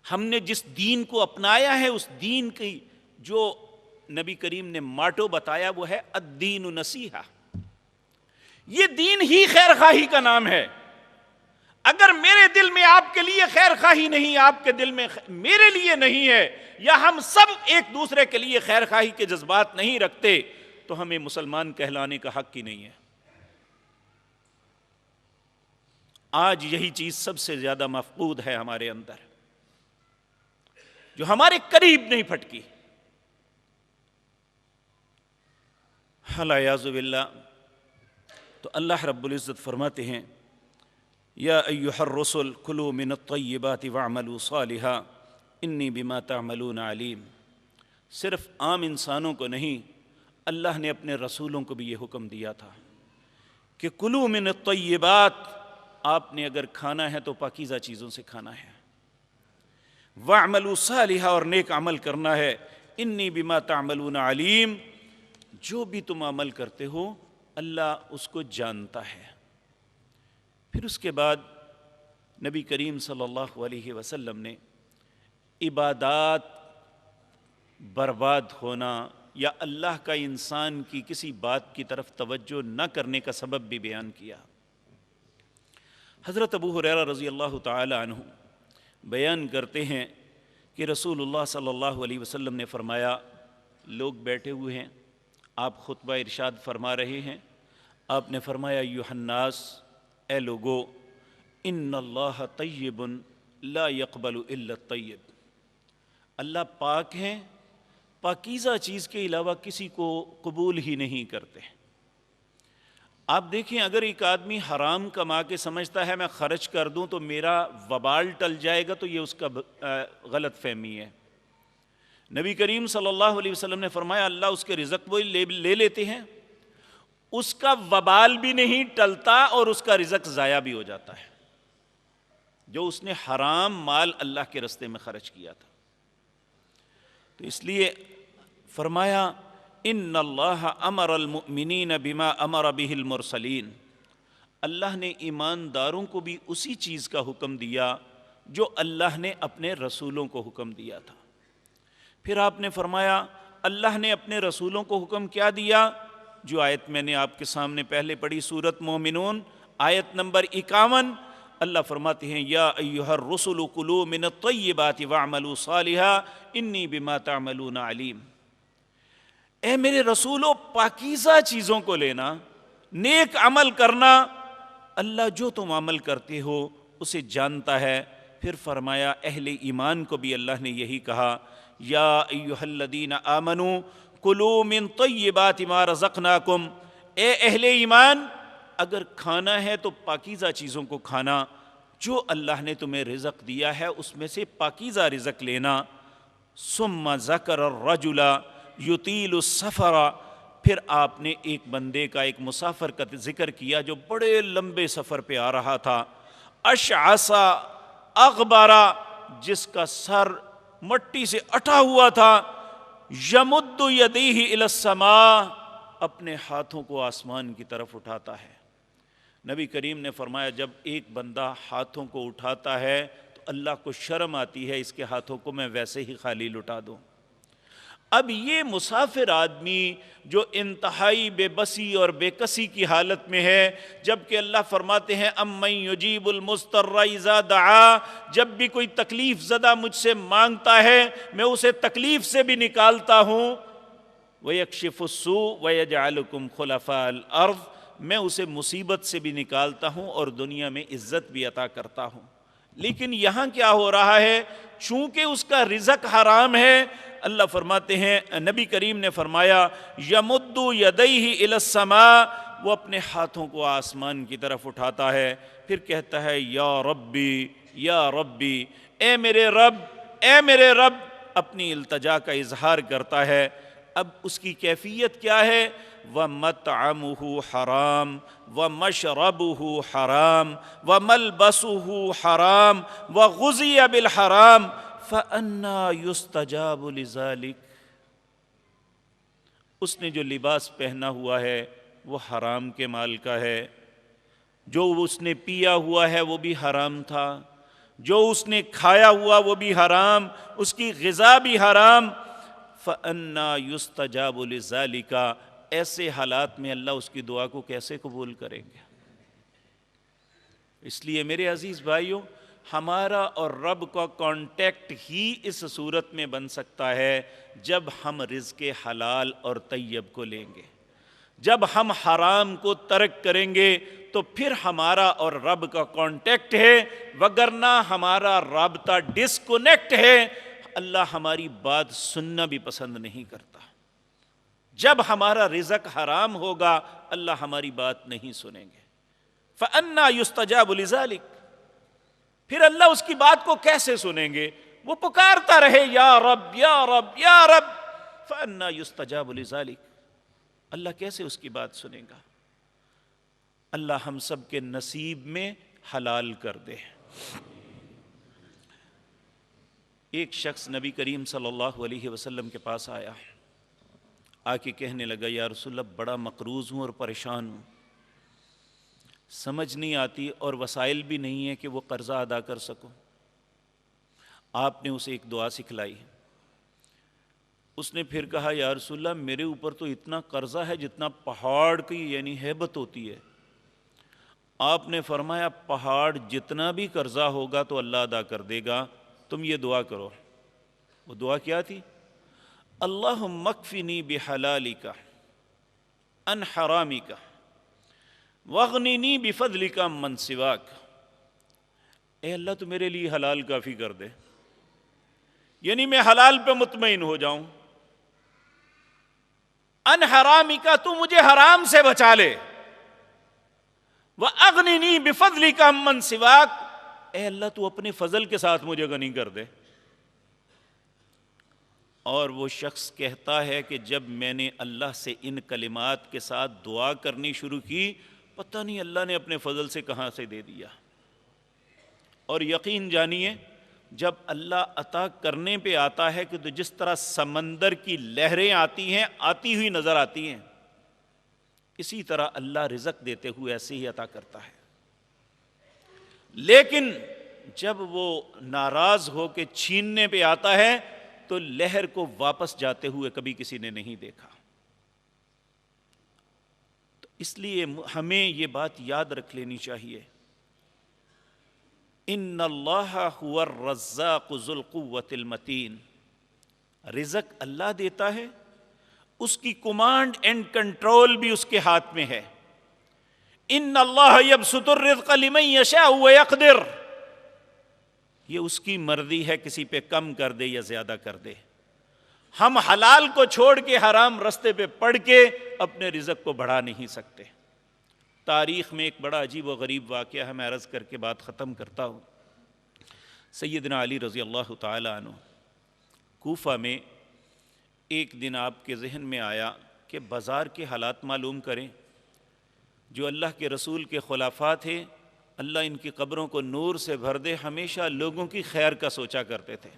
ہم نے جس دین کو اپنایا ہے اس دین کی جو نبی کریم نے ماٹو بتایا وہ ہے الدین نصیحہ. یہ دین ہی خیر خواہی کا نام ہے. اگر میرے دل میں آپ کے لیے خیر خواہی نہیں، آپ کے دل میں میرے لیے نہیں ہے، یا ہم سب ایک دوسرے کے لیے خیر خواہی کے جذبات نہیں رکھتے، تو ہمیں مسلمان کہلانے کا حق ہی نہیں ہے. آج یہی چیز سب سے زیادہ مفقود ہے ہمارے اندر، جو ہمارے قریب نہیں پھٹکی. العیاذ باللہ. تو اللہ رب العزت فرماتے ہیں یا ایھا الرسل کلوا من الطیبات واعملوا صالحا انی بما تعملون علیم. صرف عام انسانوں کو نہیں، اللہ نے اپنے رسولوں کو بھی یہ حکم دیا تھا کہ کلوا من الطیبات، آپ نے اگر کھانا ہے تو پاکیزہ چیزوں سے کھانا ہے. واعملوا صالحا، اور نیک عمل کرنا ہے. انی بما تعملون علیم، جو بھی تم عمل کرتے ہو اللہ اس کو جانتا ہے. پھر اس کے بعد نبی کریم صلی اللہ علیہ وسلم نے عبادات برباد ہونا یا اللہ کا انسان کی کسی بات کی طرف توجہ نہ کرنے کا سبب بھی بیان کیا. حضرت ابو ہریرہ رضی اللہ تعالی عنہ بیان کرتے ہیں کہ رسول اللہ صلی اللہ علیہ وسلم نے فرمایا، لوگ بیٹھے ہوئے ہیں، آپ خطبہ ارشاد فرما رہے ہیں. آپ نے فرمایا ایھا الناس، اے لوگو، ان اللہ طیب لا یقبل الا الطیب، اللہ پاک ہیں، پاکیزہ چیز کے علاوہ کسی کو قبول ہی نہیں کرتے۔ آپ دیکھیں، اگر ایک آدمی حرام کما کے سمجھتا ہے میں خرچ کر دوں تو میرا وبال ٹل جائے گا، تو یہ اس کا غلط فہمی ہے۔ نبی کریم صلی اللہ علیہ وسلم نے فرمایا اللہ اس کے رزق وہ لے لیتے ہیں، اس کا وبال بھی نہیں ٹلتا اور اس کا رزق ضائع بھی ہو جاتا ہے، جو اس نے حرام مال اللہ کے رستے میں خرچ کیا تھا۔ تو اس لیے فرمایا ان اللہ امر المؤمنین بما امر به المرسلین، اللہ نے ایمانداروں کو بھی اسی چیز کا حکم دیا جو اللہ نے اپنے رسولوں کو حکم دیا تھا۔ پھر آپ نے فرمایا اللہ نے اپنے رسولوں کو حکم کیا دیا، جو آیت میں نے آپ کے سامنے پہلے پڑھی، سورۃ مومنون آیت نمبر 51، اللہ فرماتے ہیں یا ایھا الرسل کلوا من الطیبات واعملوا صالحا انی بما تعملون علیم۔ اے میرے رسولو، پاکیزہ چیزوں کو لینا، نیک عمل کرنا، اللہ جو تم عمل کرتے ہو اسے جانتا ہے۔ پھر فرمایا اہل ایمان کو بھی اللہ نے یہی کہا یا ایھا الذین آمنوا کلوا من طیبات ما رزقناکم، اے اہل ایمان اگر کھانا ہے تو پاکیزہ چیزوں کو کھانا، جو اللہ نے تمہیں رزق دیا ہے اس میں سے پاکیزہ رزق لینا۔ ثم ذکر الرجل یطیل السفر، پھر آپ نے ایک بندے کا، ایک مسافر کا ذکر کیا جو بڑے لمبے سفر پہ آ رہا تھا، اشعث اغبر، جس کا سر مٹی سے اٹا ہوا تھا، یمد یدیہ الی السماء، اپنے ہاتھوں کو آسمان کی طرف اٹھاتا ہے۔ نبی کریم نے فرمایا جب ایک بندہ ہاتھوں کو اٹھاتا ہے تو اللہ کو شرم آتی ہے اس کے ہاتھوں کو میں ویسے ہی خالی لٹا دوں۔ اب یہ مسافر آدمی جو انتہائی بے بسی اور بے کسی کی حالت میں ہے، جبکہ اللہ فرماتے ہیں امن یجیب المضطر اذا دعا، جب بھی کوئی تکلیف زدہ مجھ سے مانگتا ہے میں اسے تکلیف سے بھی نکالتا ہوں، وَيَكْشِفُ السُّوءَ وَيَجْعَلُكُمْ خُلَفَاءَ الْأَرْضِ، میں اسے مصیبت سے بھی نکالتا ہوں اور دنیا میں عزت بھی عطا کرتا ہوں۔ لیکن یہاں کیا ہو رہا ہے، چونکہ اس کا رزق حرام ہے، اللہ فرماتے ہیں، نبی کریم نے فرمایا یمد یدیہ الی السماء، وہ اپنے ہاتھوں کو آسمان کی طرف اٹھاتا ہے، پھر کہتا ہے یا ربی یا ربی، اے میرے رب اے میرے رب، اپنی التجا کا اظہار کرتا ہے۔ اب اس کی کیفیت کیا ہے، وَمَطْعَمُهُ حَرَامٌ وَمَشْرَبُهُ حَرَامٌ وَمَلْبَسُهُ حَرَامٌ وَغُذِيَ بِالْحَرَامِ فَأَنَّى يُسْتَجَابُ لِذَلِكَ، اس نے جو لباس پہنا ہوا ہے وہ حرام کے مال کا ہے، جو اس نے پیا ہوا ہے وہ بھی حرام تھا، جو اس نے کھایا ہوا وہ بھی حرام، اس کی غذا بھی حرام۔ فَأَنَّى يُسْتَجَابُ لِذَلِكَ، ایسے حالات میں اللہ اس کی دعا کو کیسے قبول کریں گے؟ اس لیے میرے عزیز بھائیوں، ہمارا اور رب کا کانٹیکٹ ہی اس صورت میں بن سکتا ہے جب ہم رزق حلال اور طیب کو لیں گے، جب ہم حرام کو ترک کریں گے تو پھر ہمارا اور رب کا کانٹیکٹ ہے، وگرنہ ہمارا رابطہ ڈسکنیکٹ ہے۔ اللہ ہماری بات سننا بھی پسند نہیں کرتا۔ جب ہمارا رزق حرام ہوگا اللہ ہماری بات نہیں سنیں گے۔ فَأَنَّى يُسْتَجَابُ لِذَلِكَ، پھر اللہ اس کی بات کو کیسے سنیں گے؟ وہ پکارتا رہے یا رب یا رب یا رب، فَأَنَّى يُسْتَجَابُ لِذَلِكَ، اللہ کیسے اس کی بات سنیں گا؟ اللہ ہم سب کے نصیب میں حلال کر دے۔ ایک شخص نبی کریم صلی اللہ علیہ وسلم کے پاس آیا، آ کے کہنے لگا یا رسول اللہ بڑا مقروض ہوں اور پریشان ہوں، سمجھ نہیں آتی اور وسائل بھی نہیں ہے کہ وہ قرضہ ادا کر سکوں۔ آپ نے اسے ایک دعا سکھلائی۔ اس نے پھر کہا یا رسول اللہ میرے اوپر تو اتنا قرضہ ہے جتنا پہاڑ کی یعنی ہیبت ہوتی ہے۔ آپ نے فرمایا پہاڑ جتنا بھی قرضہ ہوگا تو اللہ ادا کر دے گا، تم یہ دعا کرو۔ وہ دعا کیا تھی؟ اللہم اکفنی بحلالک عن حرامک واغننی بفضلک عمن سواک، اے اللہ تو میرے لیے حلال کافی کر دے، یعنی میں حلال پہ مطمئن ہو جاؤں، ان حرامک، تو مجھے حرام سے بچا لے، وَأَغْنِنِي بِفَضْلِكَ عَمَّنْ سِوَاكَ، اے اللہ تو اپنے فضل کے ساتھ مجھے غنی کر دے۔ اور وہ شخص کہتا ہے کہ جب میں نے اللہ سے ان کلمات کے ساتھ دعا کرنی شروع کی، پتہ نہیں اللہ نے اپنے فضل سے کہاں سے دے دیا۔ اور یقین جانیے جب اللہ عطا کرنے پہ آتا ہے کہ تو جس طرح سمندر کی لہریں آتی ہیں، آتی ہوئی نظر آتی ہیں، اسی طرح اللہ رزق دیتے ہوئے ایسے ہی عطا کرتا ہے۔ لیکن جب وہ ناراض ہو کے چھیننے پہ آتا ہے تو لہر کو واپس جاتے ہوئے کبھی کسی نے نہیں دیکھا۔ تو اس لیے ہمیں یہ بات یاد رکھ لینی چاہیے، ان اللہ هو الرزاق ذو القوۃ المتین، رزق اللہ دیتا ہے، اس کی کمانڈ اینڈ کنٹرول بھی اس کے ہاتھ میں ہے۔ ان اللہ یبسط الرزق لمن یشاء ویقدر، یہ اس کی مرضی ہے کسی پہ کم کر دے یا زیادہ کر دے۔ ہم حلال کو چھوڑ کے حرام رستے پہ پڑ کے اپنے رزق کو بڑھا نہیں سکتے۔ تاریخ میں ایک بڑا عجیب و غریب واقعہ ہے، میں عرض کر کے بات ختم کرتا ہوں۔ سیدنا علی رضی اللہ تعالی عنہ کوفہ میں ایک دن آپ کے ذہن میں آیا کہ بازار کے حالات معلوم کریں۔ جو اللہ کے رسول کے خلفاء تھے، اللہ ان کی قبروں کو نور سے بھر دے، ہمیشہ لوگوں کی خیر کا سوچا کرتے تھے۔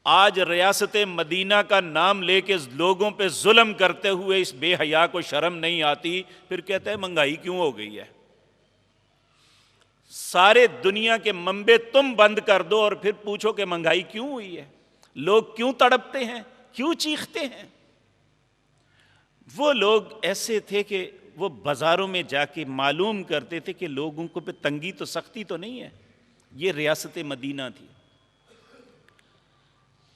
آج ریاست مدینہ کا نام لے کے لوگوں پہ ظلم کرتے ہوئے اس بے حیا کو شرم نہیں آتی، پھر کہتے ہیں مہنگائی کیوں ہو گئی ہے۔ سارے دنیا کے منبع تم بند کر دو اور پھر پوچھو کہ مہنگائی کیوں ہوئی ہے، لوگ کیوں تڑپتے ہیں، کیوں چیختے ہیں۔ وہ لوگ ایسے تھے کہ وہ بازاروں میں جا کے معلوم کرتے تھے کہ لوگوں کو پہ تنگی تو سختی تو نہیں ہے۔ یہ ریاست مدینہ تھی۔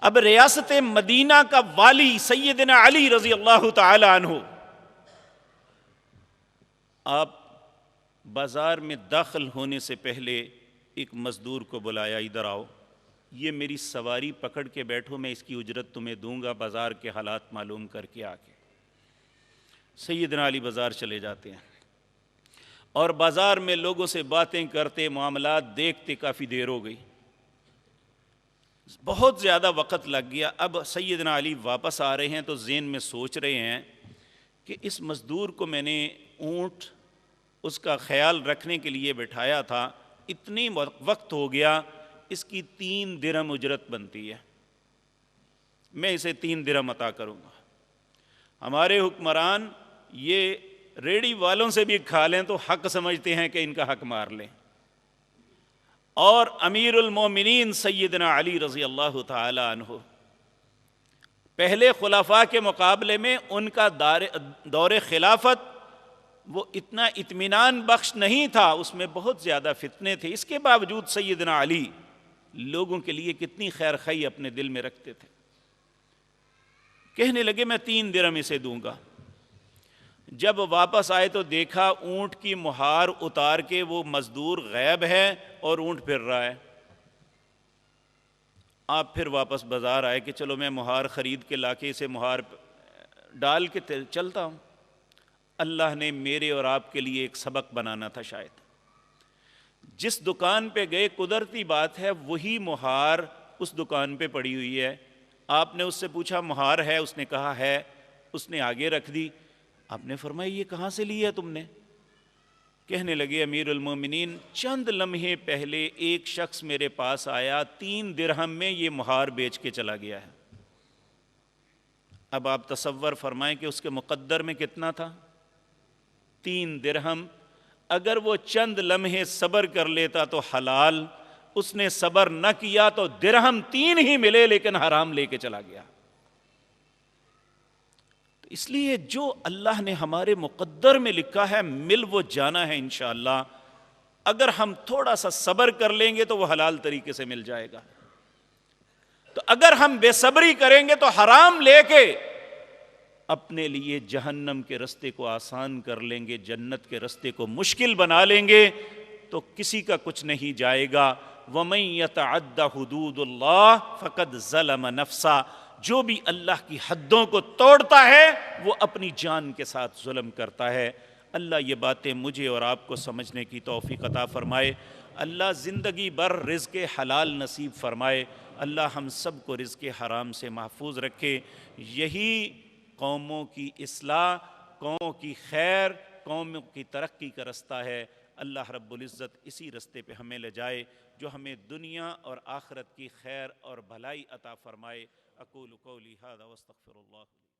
اب ریاست مدینہ کا والی سیدنا علی رضی اللہ تعالی عنہ، آپ بازار میں داخل ہونے سے پہلے ایک مزدور کو بلایا، ادھر آؤ، یہ میری سواری پکڑ کے بیٹھو، میں اس کی اجرت تمہیں دوں گا، بازار کے حالات معلوم کر کے آ کے۔ سیدنا علی بازار چلے جاتے ہیں اور بازار میں لوگوں سے باتیں کرتے، معاملات دیکھتے، کافی دیر ہو گئی، بہت زیادہ وقت لگ گیا۔ اب سیدنا علی واپس آ رہے ہیں تو ذہن میں سوچ رہے ہیں کہ اس مزدور کو میں نے اونٹ اس کا خیال رکھنے کے لیے بٹھایا تھا، اتنی وقت ہو گیا، اس کی 3 درہم اجرت بنتی ہے، میں اسے 3 درہم عطا کروں گا۔ ہمارے حکمران یہ ریڑی والوں سے بھی کھا لیں تو حق سمجھتے ہیں کہ ان کا حق مار لیں، اور امیر المومنین سیدنا علی رضی اللہ تعالی عنہ پہلے خلفاء کے مقابلے میں ان کا دور خلافت وہ اتنا اطمینان بخش نہیں تھا، اس میں بہت زیادہ فتنے تھے۔ اس کے باوجود سیدنا علی لوگوں کے لیے کتنی خیر خواہی اپنے دل میں رکھتے تھے۔ کہنے لگے میں 3 درہم اسے دوں گا۔ جب واپس آئے تو دیکھا اونٹ کی مہار اتار کے وہ مزدور غائب ہے اور اونٹ پھر رہا ہے۔ آپ پھر واپس بازار آئے کہ چلو میں مہار خرید کے لا کے اسے مہار ڈال کے چلتا ہوں۔ اللہ نے میرے اور آپ کے لیے ایک سبق بنانا تھا شاید۔ جس دکان پہ گئے قدرتی بات ہے وہی مہار اس دکان پہ پڑی ہوئی ہے۔ آپ نے اس سے پوچھا مہار ہے؟ اس نے کہا ہے۔ اس نے آگے رکھ دی۔ آپ نے فرمایا یہ کہاں سے لی ہے تم نے؟ کہنے لگے امیر المومنین چند لمحے پہلے ایک شخص میرے پاس آیا، 3 درہم میں یہ مہار بیچ کے چلا گیا ہے۔ اب آپ تصور فرمائیں کہ اس کے مقدر میں کتنا تھا؟ 3 درہم۔ اگر وہ چند لمحے صبر کر لیتا تو حلال، اس نے صبر نہ کیا تو درہم 3 ہی ملے لیکن حرام لے کے چلا گیا۔ تو اس لیے جو اللہ نے ہمارے مقدر میں لکھا ہے مل وہ جانا ہے انشاءاللہ۔ اگر ہم تھوڑا سا صبر کر لیں گے تو وہ حلال طریقے سے مل جائے گا۔ تو اگر ہم بے صبری کریں گے تو حرام لے کے اپنے لیے جہنم کے رستے کو آسان کر لیں گے، جنت کے رستے کو مشکل بنا لیں گے، تو کسی کا کچھ نہیں جائے گا۔ وَمَن يَتَعَدَّ حُدُودَ اللَّهِ فَقَدْ ظَلَمَ نَفْسَهُ، جو بھی اللہ کی حدوں کو توڑتا ہے وہ اپنی جان کے ساتھ ظلم کرتا ہے۔ اللہ یہ باتیں مجھے اور آپ کو سمجھنے کی توفیق عطا فرمائے۔ اللہ زندگی بھر رزق حلال نصیب فرمائے۔ اللہ ہم سب کو رزق حرام سے محفوظ رکھے۔ یہی قوموں کی اصلاح، قوموں کی خیر، قوموں کی ترقی کا رستہ ہے۔ اللہ رب العزت اسی رستے پہ ہمیں لے جائے جو ہمیں دنیا اور آخرت کی خیر اور بھلائی عطا فرمائے۔ اقول قولی ھذا واستغفر اللہ۔